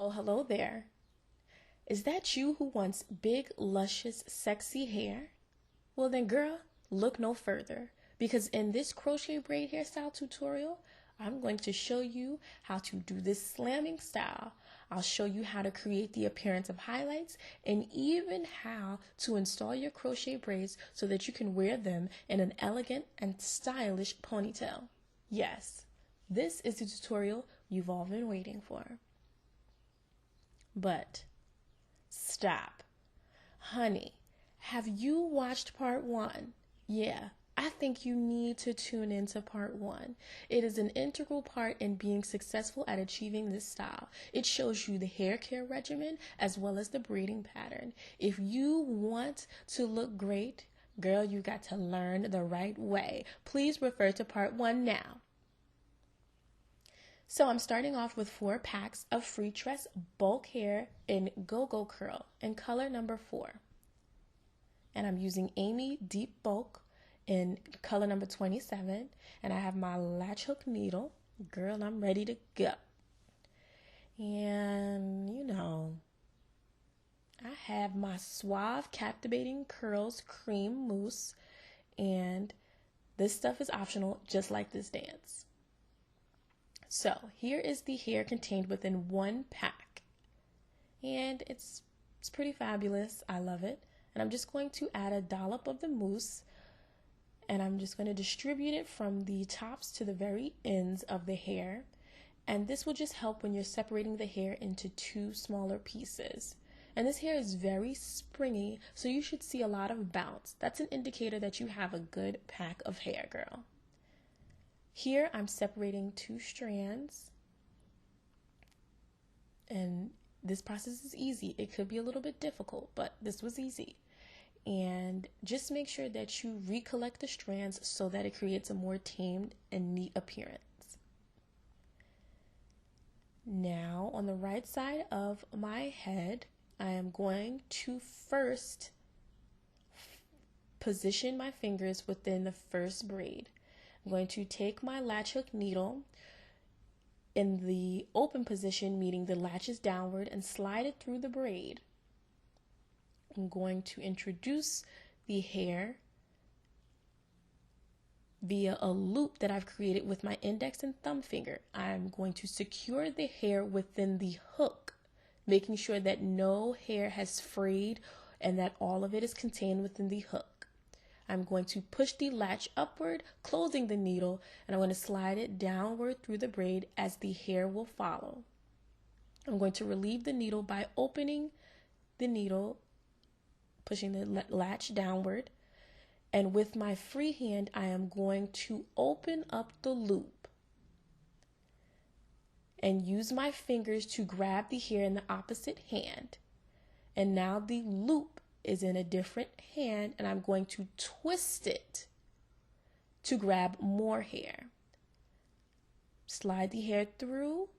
Oh, hello there. Is that you who wants big, luscious, sexy hair? Well then, girl, look no further, because in this crochet braid hairstyle tutorial, I'm going to show you how to do this slamming style. I'll show you how to create the appearance of highlights and even how to install your crochet braids so that you can wear them in an elegant and stylish ponytail. Yes, this is the tutorial you've all been waiting for. But stop. Honey, have you watched part 1? Yeah, I think you need to tune into part 1. It is an integral part in being successful at achieving this style. It shows you the hair care regimen as well as the braiding pattern. If you want to look great, girl, you got to learn the right way. Please refer to part 1 now. So I'm starting off with 4 packs of free tress bulk hair in Go-Go Curl in color number 4. And I'm using Amy Deep Bulk in color number 27. And I have my latch hook needle. Girl, I'm ready to go. And, you know, I have my Suave Captivating Curls Cream Mousse. And this stuff is optional, just like this dance. So here is the hair contained within 1 pack, and it's pretty fabulous. I love it. And I'm just going to add a dollop of the mousse, and I'm just going to distribute it from the tops to the very ends of the hair. And this will just help when you're separating the hair into 2 smaller pieces. And this hair is very springy, so you should see a lot of bounce. That's an indicator that you have a good pack of hair, girl. Here I'm separating 2 strands, and this process is easy. It could be a little bit difficult, but this was easy. And just make sure that you recollect the strands so that it creates a more tamed and neat appearance. Now on the right side of my head, I am going to first position my fingers within the first braid. I'm going to take my latch hook needle in the open position, meaning the latch is downward, and slide it through the braid. I'm going to introduce the hair via a loop that I've created with my index and thumb finger. I'm going to secure the hair within the hook, making sure that no hair has frayed and that all of it is contained within the hook. I'm going to push the latch upward, closing the needle, and I'm going to slide it downward through the braid as the hair will follow. I'm going to relieve the needle by opening the needle, pushing the latch downward, and with my free hand, I am going to open up the loop and use my fingers to grab the hair in the opposite hand. And now the loop is in a different hand, and I'm going to twist it to grab more hair. Slide the hair through,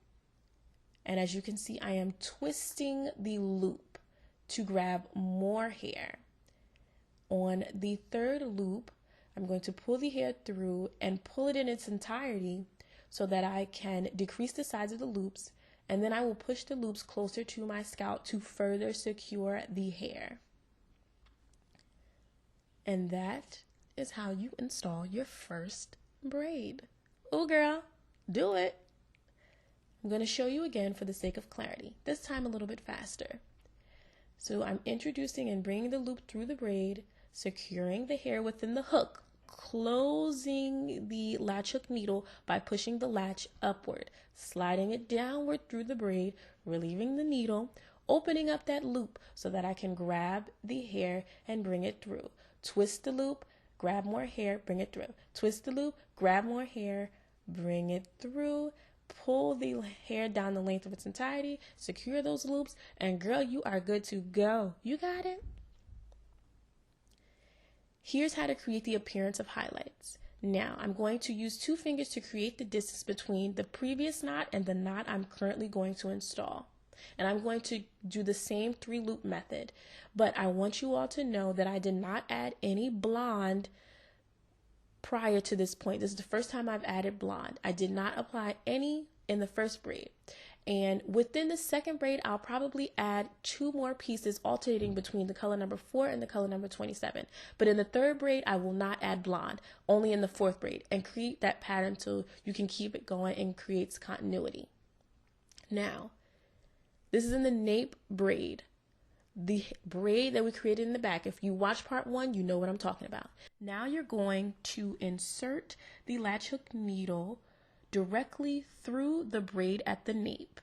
and as you can see, I am twisting the loop to grab more hair. On the 3rd loop, I'm going to pull the hair through and pull it in its entirety so that I can decrease the size of the loops, and then I will push the loops closer to my scalp to further secure the hair. And that is how you install your first braid. Oh girl, do it. I'm going to show you again for the sake of clarity, this time a little bit faster. So I'm introducing and bringing the loop through the braid, securing the hair within the hook, closing the latch hook needle by pushing the latch upward, sliding it downward through the braid, relieving the needle, opening up that loop so that I can grab the hair and bring it through. Twist the loop, grab more hair, bring it through. Twist the loop, grab more hair, bring it through. Pull the hair down the length of its entirety, secure those loops, and girl, you are good to go. You got it? Here's how to create the appearance of highlights. Now, I'm going to use 2 fingers to create the distance between the previous knot and the knot I'm currently going to install. And I'm going to do the same 3-loop method, but I want you all to know that I did not add any blonde prior to this point. This is the first time I've added blonde. I did not apply any in the first braid. And within the second braid, I'll probably add 2 more pieces alternating between the color number 4 and the color number 27. But in the third braid, I will not add blonde, only in the fourth braid, and create that pattern so you can keep it going and creates continuity. Now, this is in the nape braid, the braid that we created in the back. If you watch part 1, you know what I'm talking about. Now you're going to insert the latch hook needle directly through the braid at the nape.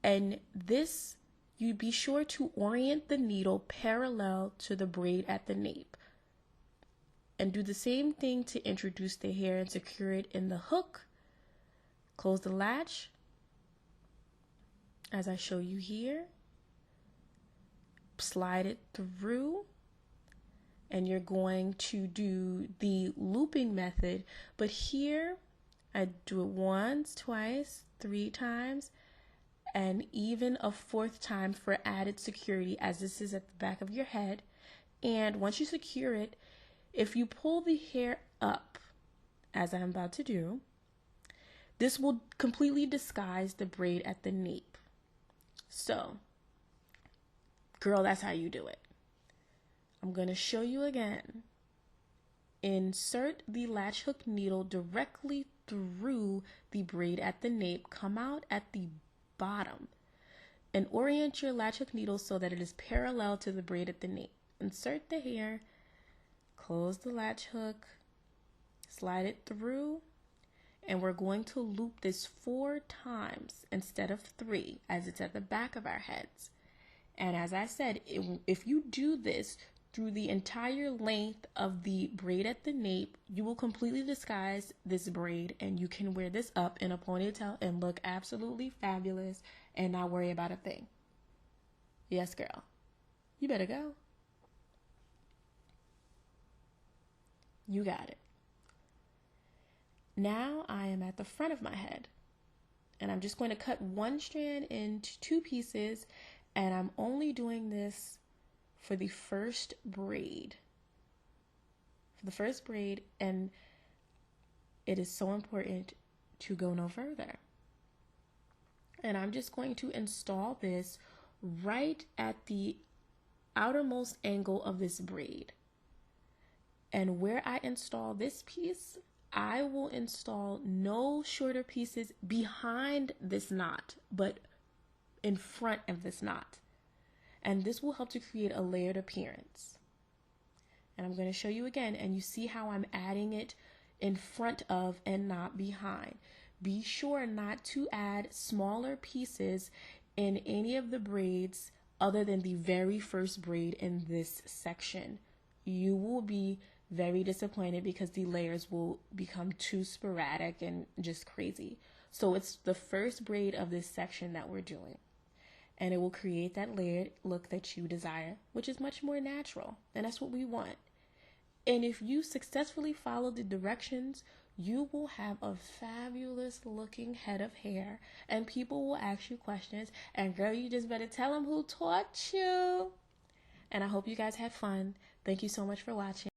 And this, you be sure to orient the needle parallel to the braid at the nape. And do the same thing to introduce the hair and secure it in the hook. Close the latch, as I show you here. Slide it through. And you're going to do the looping method, but here I do it once, twice, 3 times, and even a 4th time for added security, as this is at the back of your head. And once you secure it, if you pull the hair up, as I'm about to do, this will completely disguise the braid at the nape. So, girl, that's how you do it. I'm going to show you again. Insert the latch hook needle directly through the braid at the nape. Come out at the bottom and orient your latch hook needle so that it is parallel to the braid at the nape. Insert the hair, close the latch hook, slide it through, and we're going to loop this 4 times instead of 3, as it's at the back of our heads. And as I said, if you do this through the entire length of the braid at the nape, you will completely disguise this braid, and you can wear this up in a ponytail and look absolutely fabulous and not worry about a thing. Yes, girl. You better go. You got it. Now I am at the front of my head, and I'm just going to cut 1 strand into 2 pieces, and I'm only doing this for the first braid. And it is so important to go no further. And I'm just going to install this right at the outermost angle of this braid. And where I install this piece, I will install no shorter pieces behind this knot, but in front of this knot. And this will help to create a layered appearance. And I'm going to show you again, and you see how I'm adding it in front of and not behind. Be sure not to add smaller pieces in any of the braids other than the very first braid in this section. You will be very disappointed because the layers will become too sporadic and just crazy. So it's the first braid of this section that we're doing. And it will create that layered look that you desire, which is much more natural. And that's what we want. And if you successfully follow the directions, you will have a fabulous looking head of hair. And people will ask you questions. And girl, you just better tell them who taught you. And I hope you guys had fun. Thank you so much for watching.